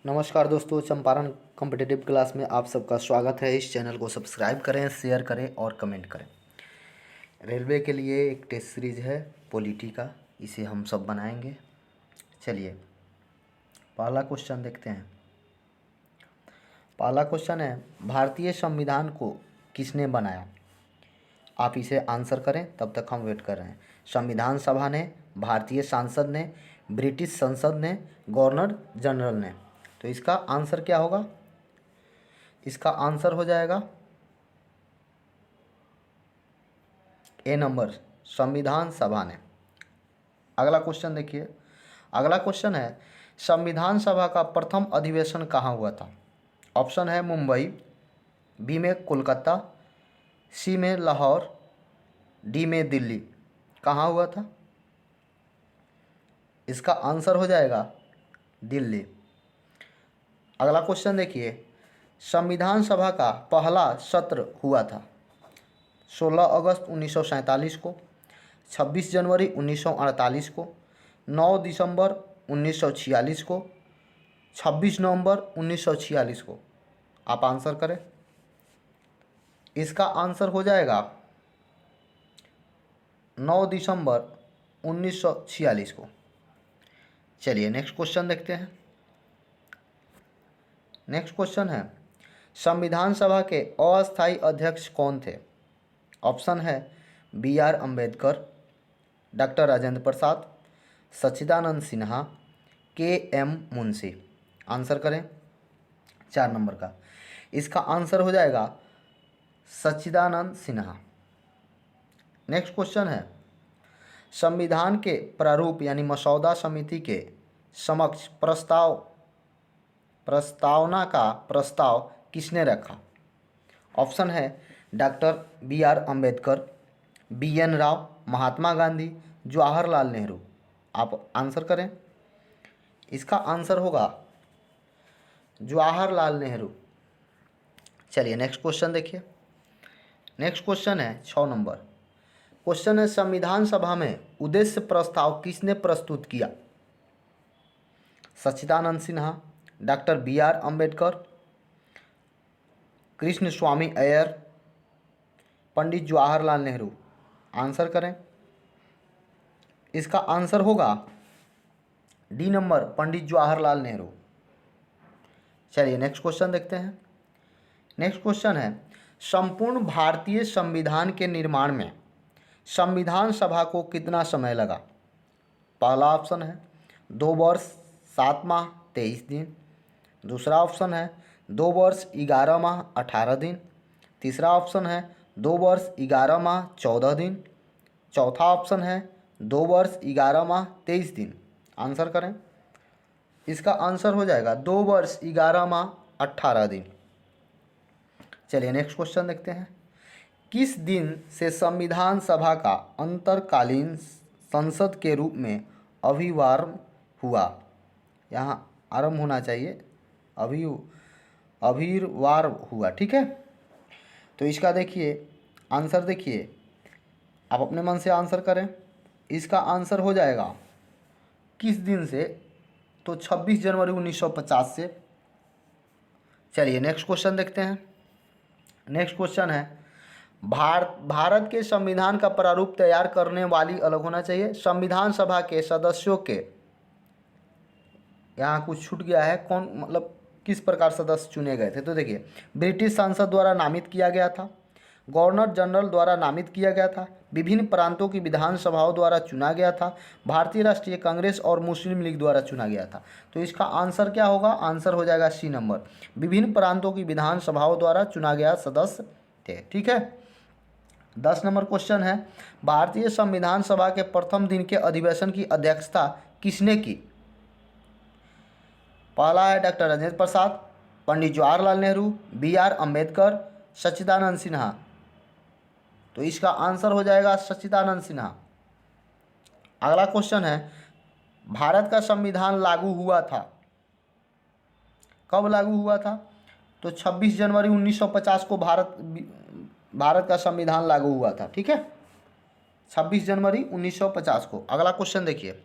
नमस्कार दोस्तों, Champaran competitive class में आप सबका स्वागत है। इस चैनल को सब्सक्राइब करें, शेयर करें और कमेंट करें। रेलवे के लिए एक टेस्ट सीरीज है पॉलिटी का, इसे हम सब बनाएंगे। चलिए पहला क्वेश्चन देखते हैं। पहला क्वेश्चन है, भारतीय संविधान को किसने बनाया? आप इसे आंसर करें, तब तक हम वेट कर रहे हैं। संविधान सभा ने, भारतीय संसद ने, ब्रिटिश संसद ने, गवर्नर जनरल ने। तो इसका आंसर क्या होगा? इसका आंसर हो जाएगा ए नंबर, संविधान सभा ने। अगला क्वेश्चन देखिए। अगला क्वेश्चन है, संविधान सभा का प्रथम अधिवेशन कहाँ हुआ था? ऑप्शन है मुंबई, बी में कोलकाता, सी में लाहौर, डी में दिल्ली। कहाँ हुआ था? इसका आंसर हो जाएगा दिल्ली। अगला क्वेश्चन देखिए, संविधान सभा का पहला सत्र हुआ था 16 अगस्त 1947 को, 26 जनवरी 1948 को, 9 दिसंबर 1946 को, 26 नवंबर 1946 को। आप आंसर करें। इसका आंसर हो जाएगा 9 दिसंबर 1946 को। चलिए नेक्स्ट क्वेश्चन देखते हैं। नेक्स्ट क्वेश्चन है, संविधान सभा के अस्थायी अध्यक्ष कौन थे? ऑप्शन है B R Ambedkar, doctor Rajendra Prasad, Sachchidanand Sinha, K M Munshi. Answer करें 4 नंबर का। इसका आंसर हो जाएगा सच्चिदानंद सिन्हा। नेक्स्ट क्वेश्चन है, संविधान के प्रारूप यानी मसौदा समिति के समक्ष प्रस्तावना का प्रस्ताव किसने रखा? ऑप्शन है doctor B R Ambedkar, B N Rao, Mahatma Gandhi, Jawaharlal Nehru. आप आंसर करें। इसका आंसर होगा जवाहरलाल नेहरू। चलिए नेक्स्ट क्वेश्चन देखिए। नेक्स्ट क्वेश्चन है 6 नंबर। क्वेश्चन है, संविधान सभा में उद्देश्य प्रस्ताव किसने प्रस्तुत किया? Sachchidanand Sinha, doctor B R Ambedkar, Krishna Swami Iyer, Pandit Jawaharlal Nehru. Answer करें। इसका आंसर होगा डी नंबर, पंडित जवाहरलाल नेहरू। चलिए नेक्स्ट क्वेश्चन देखते हैं। नेक्स्ट क्वेश्चन है, संपूर्ण भारतीय संविधान के निर्माण में संविधान सभा को कितना समय लगा? पहला ऑप्शन है 2 वर्ष 7 माह 23 दिन। दूसरा ऑप्शन है 2 वर्ष 11 माह 18 दिन। तीसरा ऑप्शन है 2 वर्ष 11 माह 14 दिन। चौथा ऑप्शन है 2 वर्ष 11 माह 23 दिन। आंसर करें। इसका आंसर हो जाएगा 2 वर्ष 11 माह 18 दिन। चलिए नेक्स्ट क्वेश्चन देखते हैं। किस दिन से संविधान सभा का अंतरकालीन संसद के रूप में अभिवार्म हुआ? यहाँ आरंभ होना चाहिए, अभिर्वार हुआ। ठीक है, तो इसका देखिए आंसर, देखिए आप अपने मन से आंसर करें। इसका आंसर हो जाएगा किस दिन से, तो 26 जनवरी 1950 से। चलिए नेक्स्ट क्वेश्चन देखते हैं। नेक्स्ट क्वेश्चन है, भारत के संविधान का प्रारूप तैयार करने वाली अलग होना चाहिए। संविधान सभा के सदस्यों के, यहाँ कुछ छूट गया है, कौन मतलब किस प्रकार सदस्य चुने गए थे? तो देखिए, ब्रिटिश संसद द्वारा नामित किया गया था, गवर्नर जनरल द्वारा नामित किया गया था, विभिन्न प्रांतों की विधानसभाओं द्वारा चुना गया था, भारतीय राष्ट्रीय कांग्रेस और मुस्लिम लीग द्वारा चुना गया था। तो इसका आंसर क्या होगा? आंसर हो जाएगा सी नंबर, विभिन्न प्रांतों की विधानसभाओं द्वारा चुना गया सदस्य थे। ठीक है। 10 नंबर क्वेश्चन है, भारतीय संविधान सभा के प्रथम दिन के अधिवेशन की अध्यक्षता किसने की? पहला है doctor Rajendra Prasad, Pandit Jawaharlal Nehru, B R Ambedkar, Sachchidanand Sinha. तो इसका आंसर हो जाएगा सच्चिदानंद सिन्हा। अगला क्वेश्चन है, भारत का संविधान लागू हुआ था, कब लागू हुआ था? तो 26 जनवरी 1950 को भारत का संविधान लागू हुआ था। ठीक है, 26 जनवरी 1950 को। अगला क्वेश्चन देखिए।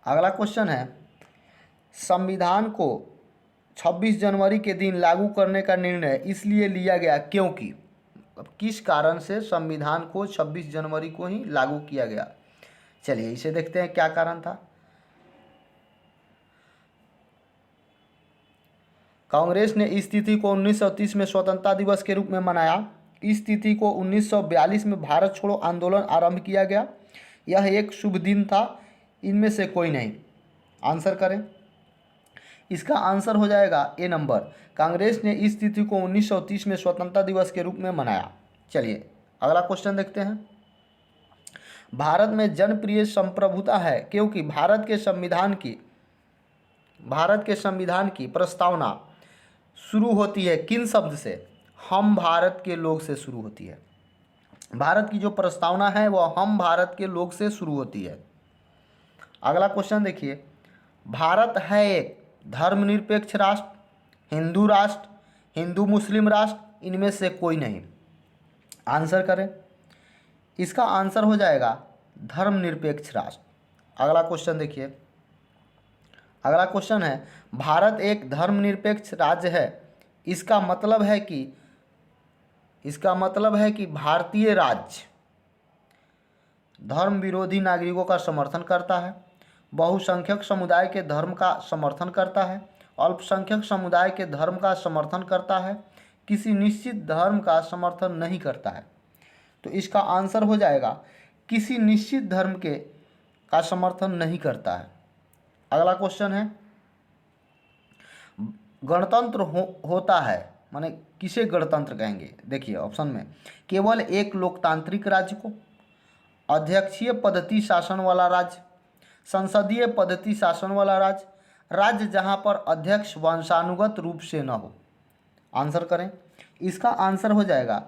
अगला क्वेश्चन है, संविधान को 26 जनवरी के दिन लागू करने का निर्णय इसलिए लिया गया क्योंकि, अब किस कारण से संविधान को 26 जनवरी को ही लागू किया गया? चलिए इसे देखते हैं क्या कारण था। कांग्रेस ने इस तिथि को 1930 में स्वतंत्रता दिवस के रूप में मनाया। इस तिथि को 1942 में भारत छोड़ो आंदोलन आरंभ किया गया। यह एक शुभ दिन था। इनमें से कोई नहीं। आंसर करें। इसका आंसर हो जाएगा ए नंबर। कांग्रेस ने इस तिथि को 1930 में स्वतंत्रता दिवस के रूप में मनाया। चलिए अगला क्वेश्चन देखते हैं। भारत में जनप्रिय संप्रभुता है क्योंकि भारत के संविधान की प्रस्तावना शुरू होती है किन शब्द से? हम भारत के लोग से शुरू होती है। भारत की जो प्रस्तावना है वह हम भारत के लोग से शुरू होती है। अगला क्वेश्चन देखिए। भारत है एक धर्मनिरपेक्ष राष्ट्र, हिंदू मुस्लिम राष्ट्र, इनमें से कोई नहीं। आंसर करें। इसका आंसर हो जाएगा धर्मनिरपेक्ष राष्ट्र। अगला क्वेश्चन देखिए। अगला क्वेश्चन है भारत एक धर्मनिरपेक्ष राज्य है। इसका मतलब है कि भारतीय राज्य धर्म विरोधी नागरिकों का समर्थन करता है, बहुसंख्यक समुदाय के धर्म का समर्थन करता है, अल्पसंख्यक समुदाय के धर्म का समर्थन करता है, किसी निश्चित धर्म का समर्थन नहीं करता है। तो इसका आंसर हो जाएगा किसी निश्चित धर्म का समर्थन नहीं करता है। अगला क्वेश्चन है गणतंत्र होता है माने किसे गणतंत्र कहेंगे? देखिए ऑप्शन में केवल एक लोकतांत्रिक राज्य को, अध्यक्षीय पद्धति शासन वाला राज्य, संसदीय पद्धति शासन वाला राज्य, राज्य जहां पर अध्यक्ष वंशानुगत रूप से न हो। आंसर करें। इसका आंसर हो जाएगा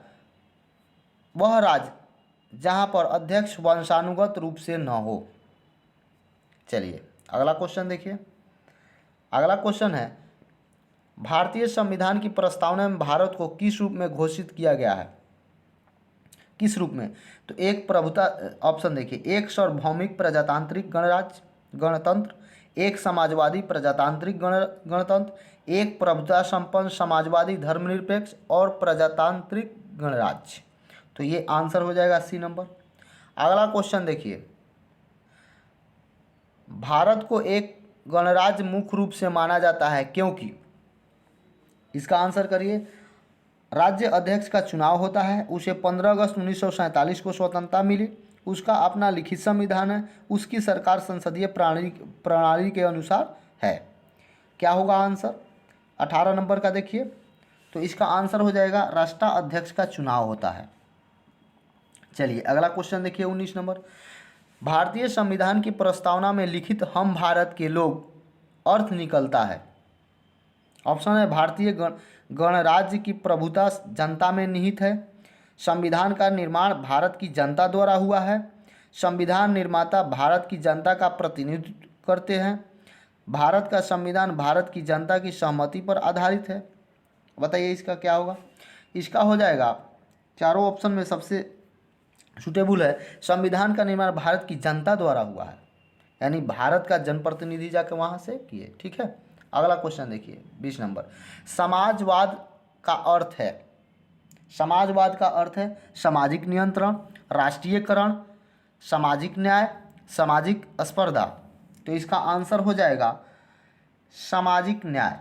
वह राज्य जहां पर अध्यक्ष वंशानुगत रूप से न हो। चलिए अगला क्वेश्चन देखिए। अगला क्वेश्चन है भारतीय संविधान की प्रस्तावना में भारत को किस रूप में घोषित किया गया है? किस रूप में? तो एक प्रभुता, ऑप्शन देखिए, एक सार्वभौमिक प्रजातांत्रिक गणतंत्र, एक समाजवादी प्रजातांत्रिक गणतंत्र, एक प्रभुता संपन्न समाजवादी धर्मनिरपेक्ष और प्रजातांत्रिक गणराज्य। तो ये आंसर हो जाएगा सी नंबर। अगला क्वेश्चन देखिए। भारत को एक गणराज्य मुख्य रूप से माना जाता है क्योंकि, इसका आंसर करिए। राज्य अध्यक्ष का चुनाव होता है, उसे 15 अगस्त 1947 को स्वतंत्रता मिली, उसका अपना लिखित संविधान है, उसकी सरकार संसदीय प्रणाली के अनुसार है। क्या होगा आंसर? 18 नंबर का देखिए। तो इसका आंसर हो जाएगा राष्ट्राध्यक्ष का चुनाव होता है। चलिए अगला क्वेश्चन देखिए 19 नंबर। भारतीय संविधान की प्रस्तावना में लिखित हम भारत के लोग अर्थ निकलता है। ऑप्शन है भारतीय गणराज्य की प्रभुता जनता में निहित है, संविधान का निर्माण भारत की जनता द्वारा हुआ है, संविधान निर्माता भारत की जनता का प्रतिनिधित्व करते हैं, भारत का संविधान भारत की जनता की सहमति पर आधारित है। बताइए इसका क्या होगा? इसका हो जाएगा चारों ऑप्शन में सबसे सुटेबल है, संविधान का निर्माण भारत की जनता द्वारा हुआ है, यानी भारत का जनप्रतिनिधि जाकर वहाँ से किए। ठीक है। अगला क्वेश्चन देखिए 20 नंबर। समाजवाद का अर्थ है, समाजवाद का अर्थ है सामाजिक नियंत्रण, राष्ट्रीयकरण, सामाजिक न्याय, सामाजिक स्पर्धा। तो इसका आंसर हो जाएगा सामाजिक न्याय।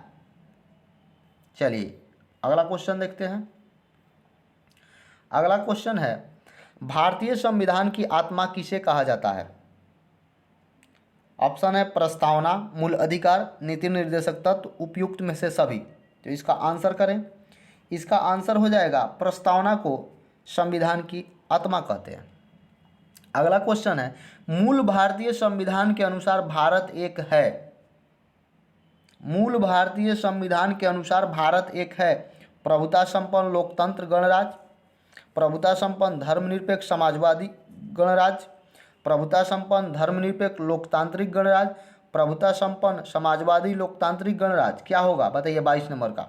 चलिए अगला क्वेश्चन देखते हैं। अगला क्वेश्चन है भारतीय संविधान की आत्मा किसे कहा जाता है? ऑप्शन है प्रस्तावना, मूल अधिकार, नीति निर्देशक तत्व, उपयुक्त में से सभी। तो इसका आंसर करें। इसका आंसर हो जाएगा प्रस्तावना को संविधान की आत्मा कहते हैं। अगला क्वेश्चन है मूल भारतीय संविधान के अनुसार भारत एक है। मूल भारतीय संविधान के अनुसार भारत एक है प्रभुता संपन्न लोकतंत्र गणराज्य, प्रभुता संपन्न धर्मनिरपेक्ष समाजवादी गणराज्य, प्रभुता संपन्न धर्मनिरपेक्ष लोकतांत्रिक गणराज्य, प्रभुता संपन्न समाजवादी लोकतांत्रिक गणराज्य। क्या होगा बताइए? 22 नंबर का।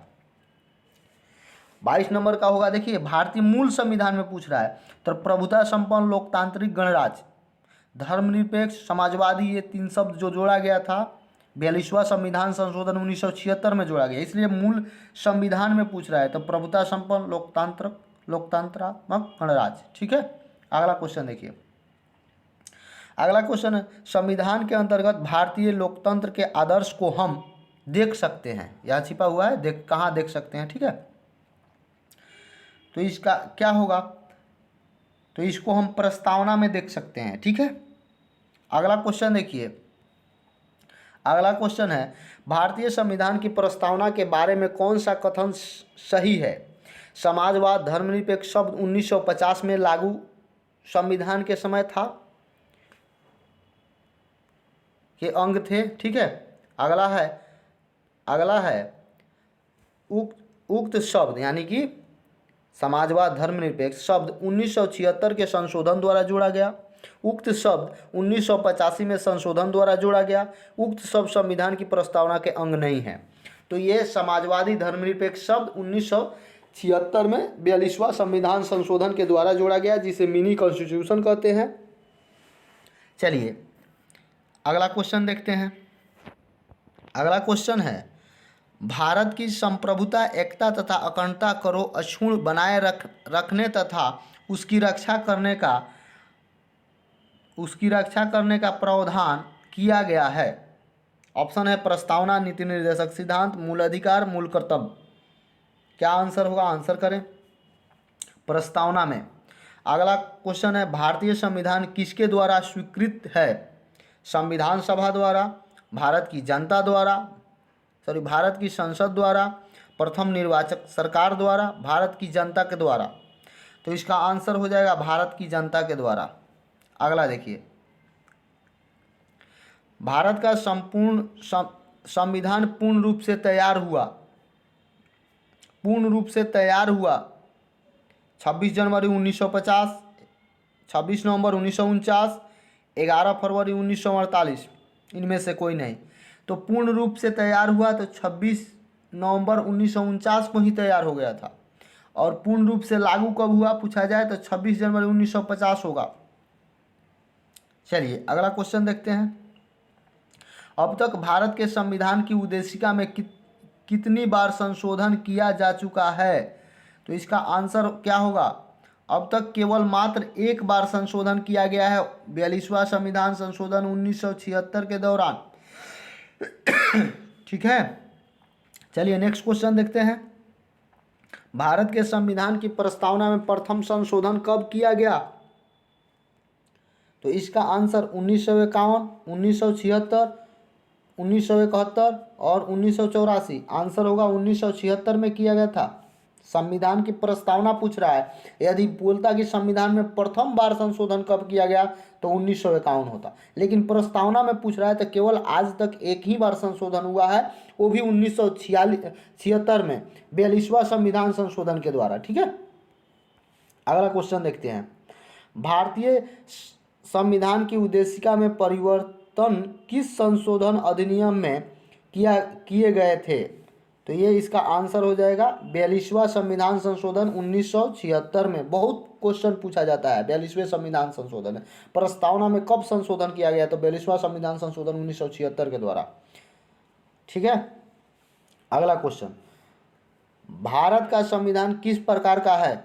22 नंबर का होगा, देखिए भारतीय मूल संविधान में पूछ रहा है तो प्रभुता संपन्न लोकतांत्रिक गणराज्य, धर्मनिरपेक्ष समाजवादी, ये तीन शब्द जो जोड़ा गया था 42वां संविधान संशोधन 1976 में जोड़ा गया, इसलिए मूल संविधान में पूछ रहा है। तो प्रभुता संपन्न लोकतंत्रात्मक गणराज्य। ठीक है, अगला क्वेश्चन देखिए। अगला क्वेश्चन है, संविधान के अंतर्गत भारतीय लोकतंत्र के आदर्श को हम देख सकते हैं। यह छिपा हुआ है, कहाँ देख सकते हैं। ठीक है, तो इसका क्या होगा, तो इसको हम प्रस्तावना में देख सकते हैं। ठीक है, अगला क्वेश्चन देखिए। अगला क्वेश्चन है, भारतीय संविधान की प्रस्तावना के बारे में कौन सा कथन सही है। समाजवाद धर्मनिरपेक्ष शब्द 1950 में लागू संविधान के समय था, के अंग थे। ठीक है, अगला है उक्त शब्द यानी कि समाजवाद धर्मनिरपेक्ष शब्द 1976 के संशोधन द्वारा जोड़ा गया। उक्त शब्द 1985 में संशोधन द्वारा जोड़ा गया। उक्त शब्द संविधान की प्रस्तावना के अंग नहीं है। तो ये समाजवादी धर्मनिरपेक्ष शब्द 1976 में 42वां संविधान संशोधन के द्वारा जोड़ा गया, जिसे मिनी कॉन्स्टिट्यूशन कहते हैं। चलिए अगला क्वेश्चन देखते हैं। अगला क्वेश्चन है, भारत की संप्रभुता, एकता तथा अखंडता को अक्षुण्ण बनाए रखने तथा उसकी रक्षा करने का प्रावधान किया गया है। ऑप्शन है प्रस्तावना, नीति निर्देशक सिद्धांत, मूल अधिकार, मूल कर्तव्य। क्या आंसर होगा, आंसर करें। प्रस्तावना में। अगला क्वेश्चन है, भारतीय संविधान किसके द्वारा स्वीकृत है। संविधान सभा द्वारा, भारत की जनता द्वारा, भारत की संसद द्वारा, प्रथम निर्वाचक सरकार द्वारा, भारत की जनता के द्वारा। तो इसका आंसर हो जाएगा भारत की जनता के द्वारा। अगला देखिए, भारत का संपूर्ण संविधान पूर्ण रूप से तैयार हुआ 26 जनवरी 1950, 26 नवंबर 1949, 11 फरवरी 1948, इनमें से कोई नहीं। तो पूर्ण रूप से तैयार हुआ तो 26 नवंबर 1949 को ही तैयार हो गया था, और पूर्ण रूप से लागू कब हुआ पूछा जाए तो 26 जनवरी 1950 होगा। चलिए अगला क्वेश्चन देखते हैं। अब तक भारत के संविधान की उद्देशिका में कितनी बार संशोधन किया जा चुका है। तो इसका आंसर क्या होगा, अब तक केवल मात्र एक बार संशोधन किया गया है, 42वां संविधान संशोधन 1976 के दौरान। ठीक है, चलिए नेक्स्ट क्वेश्चन देखते हैं। भारत के संविधान की प्रस्तावना में प्रथम संशोधन कब किया गया। तो इसका आंसर 1951, 1976, 1971 और 1984। आंसर होगा 1976 में किया गया था। संविधान की प्रस्तावना पूछ रहा है, यदि बोलता कि संविधान में प्रथम बार संशोधन कब किया गया तो 1951 होता, लेकिन प्रस्तावना में पूछ रहा है तो केवल आज तक एक ही बार संशोधन हुआ है, वो भी 1976 में 42वां संविधान संशोधन के द्वारा। ठीक है, अगला क्वेश्चन देखते हैं। भारतीय संविधान की उद्देशिका में परिवर्तन किस संशोधन अधिनियम में किए गए थे। तो ये इसका आंसर हो जाएगा 42वां संविधान संशोधन 1976 में। बहुत क्वेश्चन पूछा जाता है 42वें संविधान संशोधन है, प्रस्तावना में कब संशोधन किया गया तो 42वां संविधान संशोधन 1976 के द्वारा। ठीक है, अगला क्वेश्चन, भारत का संविधान किस प्रकार का है।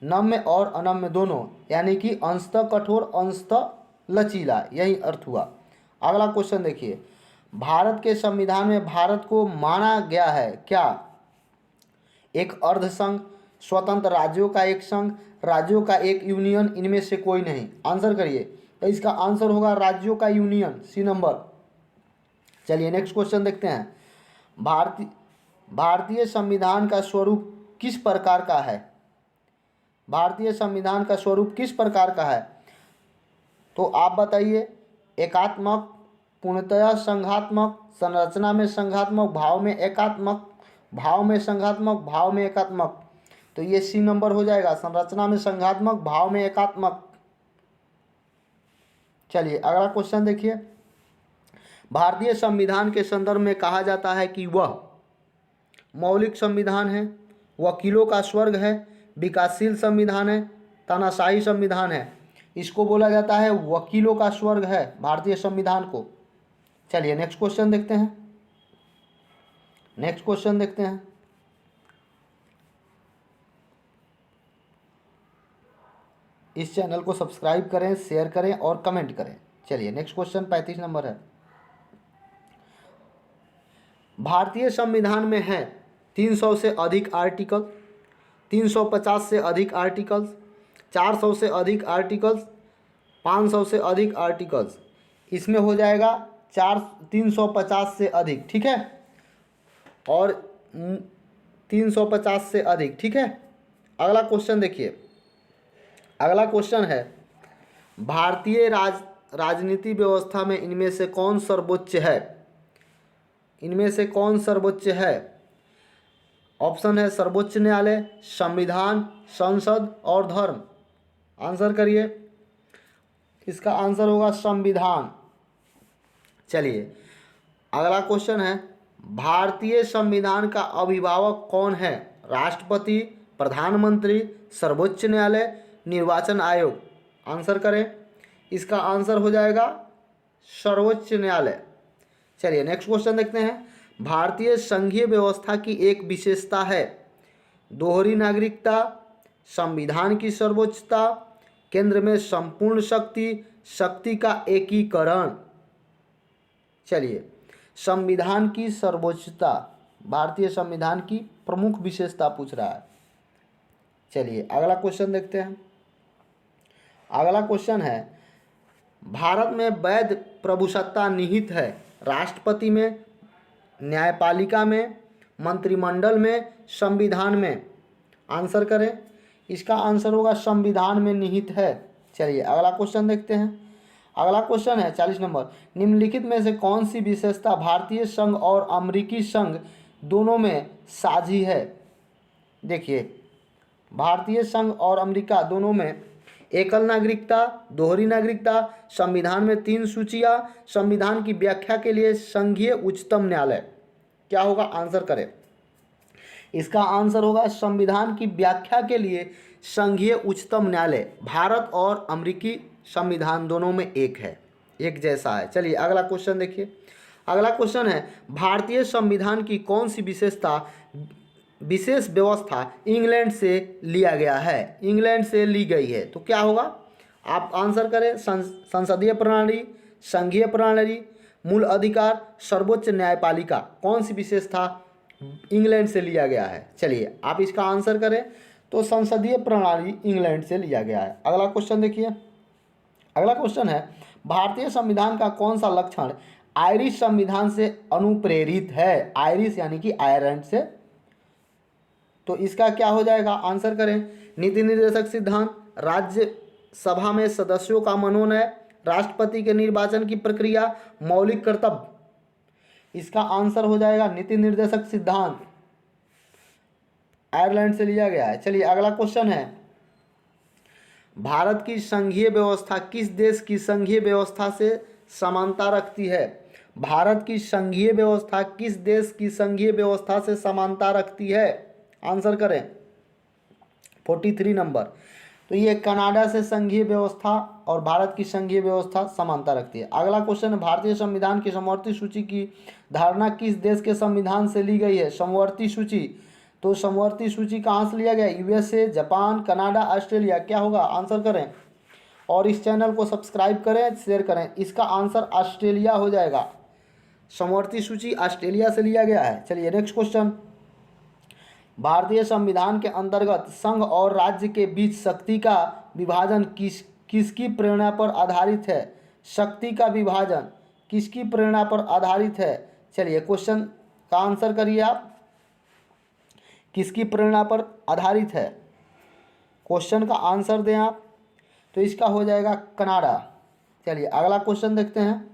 नम्य और अनम्य दोनों, यानी कि अंशतः कठोर अंशतः लचीला, यही अर्थ हुआ। अगला क्वेश्चन देखिए, भारत के संविधान में भारत को माना गया है क्या। एक अर्ध संघ, स्वतंत्र राज्यों का एक संघ, राज्यों का एक यूनियन, इनमें से कोई नहीं। आंसर करिए। तो इसका आंसर होगा राज्यों का यूनियन, सी नंबर। चलिए नेक्स्ट क्वेश्चन देखते हैं। भारतीय संविधान का स्वरूप किस प्रकार का है। भारतीय संविधान का स्वरूप किस प्रकार का है, तो आप बताइए। एकात्मक, पूर्णतया संघात्मक, संरचना में संघात्मक, भाव में एकात्मक, भाव में संघात्मक, भाव में एकात्मक। तो ये सी नंबर हो जाएगा, संरचना में संघात्मक, भाव में एकात्मक। चलिए अगला क्वेश्चन देखिए। भारतीय संविधान के संदर्भ में कहा जाता है कि वह मौलिक संविधान है, वकीलों का स्वर्ग है, विकासशील संविधान है, तानाशाही संविधान है। इसको बोला जाता है वकीलों का स्वर्ग है भारतीय संविधान को। चलिए नेक्स्ट क्वेश्चन देखते हैं। नेक्स्ट क्वेश्चन देखते हैं। इस चैनल को सब्सक्राइब करें, शेयर करें और कमेंट करें। चलिए नेक्स्ट क्वेश्चन 35 नंबर है। भारतीय संविधान में है 300 से अधिक आर्टिकल, 350 से अधिक आर्टिकल्स, 400 से अधिक आर्टिकल्स, 500 से अधिक आर्टिकल्स। इसमें हो जाएगा 350 से अधिक, ठीक है, और 350 से अधिक, ठीक है। अगला क्वेश्चन देखिए। अगला क्वेश्चन है भारतीय राजनीति व्यवस्था में इनमें से कौन सर्वोच्च है? इनमें से कौन सर्वोच्च है? ऑप्शन है सर्वोच्च न्यायालय, संविधान, संसद और धर्म। आंसर करिए। इसका आंसर होगा संविधान। चलिए अगला क्वेश्चन है भारतीय संविधान का अभिभावक कौन है? राष्ट्रपति, प्रधानमंत्री, सर्वोच्च न्यायालय, निर्वाचन आयोग। आंसर करें। इसका आंसर हो जाएगा सर्वोच्च न्यायालय। चलिए नेक्स्ट क्वेश्चन देखते हैं। भारतीय संघीय व्यवस्था की एक विशेषता है दोहरी नागरिकता, संविधान की सर्वोच्चता, केंद्र में संपूर्ण शक्ति, शक्ति का एकीकरण। चलिए संविधान की सर्वोच्चता भारतीय संविधान की प्रमुख विशेषता पूछ रहा है। चलिए अगला क्वेश्चन देखते हैं। अगला क्वेश्चन है भारत में वैध प्रभुसत्ता निहित है राष्ट्रपति में, न्यायपालिका में, मंत्रिमंडल में, संविधान में। आंसर करें। इसका आंसर होगा संविधान में निहित है। चलिए अगला क्वेश्चन देखते हैं। अगला क्वेश्चन है 40 नंबर। निम्नलिखित में से कौन सी विशेषता भारतीय संघ और अमेरिकी संघ दोनों में साझी है? देखिए भारतीय संघ और अमेरिका दोनों में एकल नागरिकता, दोहरी नागरिकता, संविधान में 3 सूचियां, संविधान की व्याख्या के लिए संघीय उच्चतम न्यायालय। क्या होगा? आंसर करें। इसका आंसर होगा संविधान की व्याख्या के लिए संघीय उच्चतम न्यायालय। भारत और अमेरिकी संविधान दोनों में एक है, एक जैसा है। चलिए अगला क्वेश्चन देखिए। अगला क्वेश्चन है भारतीय संविधान की कौन सी विशेष व्यवस्था इंग्लैंड से लिया गया है? इंग्लैंड से ली गई है। तो क्या होगा? आप आंसर करें। संसदीय प्रणाली, संघीय प्रणाली, मूल अधिकार, सर्वोच्च न्यायपालिका। कौन सी विशेषता इंग्लैंड से लिया गया है? चलिए आप इसका आंसर करें। तो संसदीय प्रणाली इंग्लैंड से लिया गया है। अगला क्वेश्चन देखिए। अगला क्वेश्चन है भारतीय संविधान का कौन सा लक्षण आयरिश संविधान से अनुप्रेरित है? आयरिश यानी कि आयरलैंड से। तो इसका क्या हो जाएगा? आंसर करें। नीति निर्देशक सिद्धांत, राज्य सभा में सदस्यों का मनोनय, राष्ट्रपति के निर्वाचन की प्रक्रिया, मौलिक कर्तव्य। इसका आंसर हो जाएगा नीति निर्देशक सिद्धांत। आयरलैंड से लिया गया है। चलिए अगला क्वेश्चन है भारत की संघीय व्यवस्था किस देश की संघीय व्यवस्था से समानता रखती है? भारत की संघीय व्यवस्था किस देश की संघीय व्यवस्था से समानता रखती है? आंसर करें। 43 नंबर। तो ये कनाडा से संघीय व्यवस्था और भारत की संघीय व्यवस्था समानता रखती है। अगला क्वेश्चन है भारतीय संविधान की समवर्ती सूची की धारणा किस देश के संविधान से ली गई है? समवर्ती सूची। तो समवर्ती सूची कहाँ से लिया गया? USA, Japan, Canada, Australia. क्या होगा? आंसर करें और इस चैनल को सब्सक्राइब करें, शेयर करें। इसका आंसर ऑस्ट्रेलिया हो जाएगा। समवर्ती सूची ऑस्ट्रेलिया से लिया गया है। चलिए नेक्स्ट क्वेश्चन। भारतीय संविधान के अंतर्गत संघ और राज्य के बीच शक्ति का विभाजन किसकी प्रेरणा पर आधारित है? शक्ति का विभाजन किसकी प्रेरणा पर आधारित है? चलिए क्वेश्चन का आंसर करिए आप। किसकी प्रेरणा पर आधारित है? क्वेश्चन का आंसर दें आप। तो इसका हो जाएगा कनाडा। चलिए अगला क्वेश्चन देखते हैं।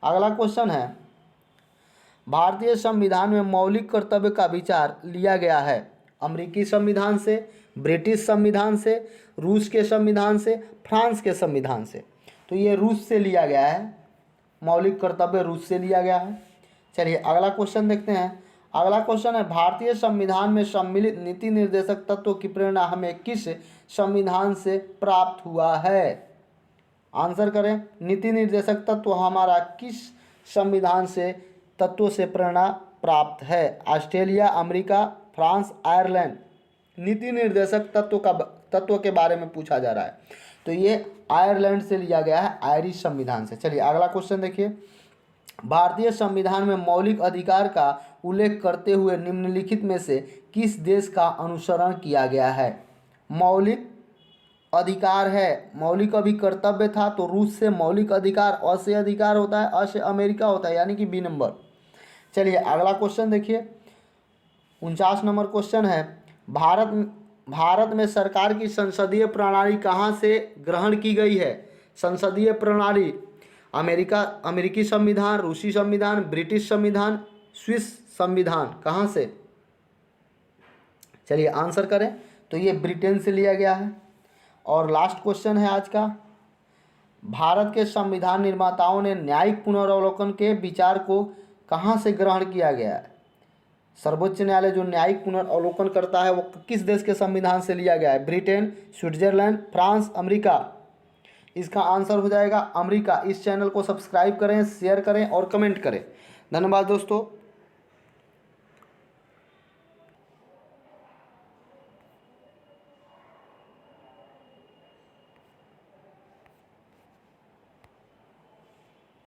अगला क्वेश्चन है भारतीय संविधान में मौलिक कर्तव्य का विचार लिया गया है अमेरिकी संविधान से, ब्रिटिश संविधान से, रूस के संविधान से, फ्रांस के संविधान से। तो ये रूस से लिया गया है। मौलिक कर्तव्य रूस से लिया गया है। चलिए अगला क्वेश्चन देखते हैं। अगला क्वेश्चन है भारतीय संविधान में सम्मिलित नीति निर्देशक तत्वों की प्रेरणा हमें किस संविधान से प्राप्त हुआ है? आंसर करें। नीति निर्देशक तत्व हमारा किस संविधान से तत्वों से प्रेरणा प्राप्त है? Australia, America, France, Ireland. नीति निर्देशक तत्व के बारे में पूछा जा रहा है, तो ये आयरलैंड से लिया गया है, आयरिश संविधान से। चलिए अगला क्वेश्चन देखिए। भारतीय संविधान में मौलिक अधिकार का उल्लेख करते हुए निम्नलिखित में से किस देश का अनुसरण किया गया है? मौलिक अधिकार है, मौलिक अभी कर्तव्य था, तो रूस से मौलिक अधिकार, अ से अधिकार होता है, अ से अमेरिका होता है, यानी कि बी नंबर। चलिए अगला क्वेश्चन देखिए। 49 नंबर क्वेश्चन है, भारत में सरकार की संसदीय प्रणाली कहाँ से ग्रहण की गई है? संसदीय प्रणाली अमेरिकी संविधान, रूसी संविधान, ब्रिटिश संविधान, स्विस संविधान, कहाँ से? चलिए आंसर करें, तो ये ब्रिटेन से लिया गया है। और लास्ट क्वेश्चन है आज का, भारत के संविधान निर्माताओं ने न्यायिक पुनर्वलोकन के विचार को कहाँ से ग्रहण किया गया है? सर्वोच्च न्यायालय जो न्यायिक पुनर्वलोकन करता है वो किस देश के संविधान से लिया गया है? Britain, Switzerland, France, America. इसका आंसर हो जाएगा अमेरिका। इस चैनल को सब्सक्राइब करें, शेयर करें और कमेंट करें। धन्यवाद दोस्तों।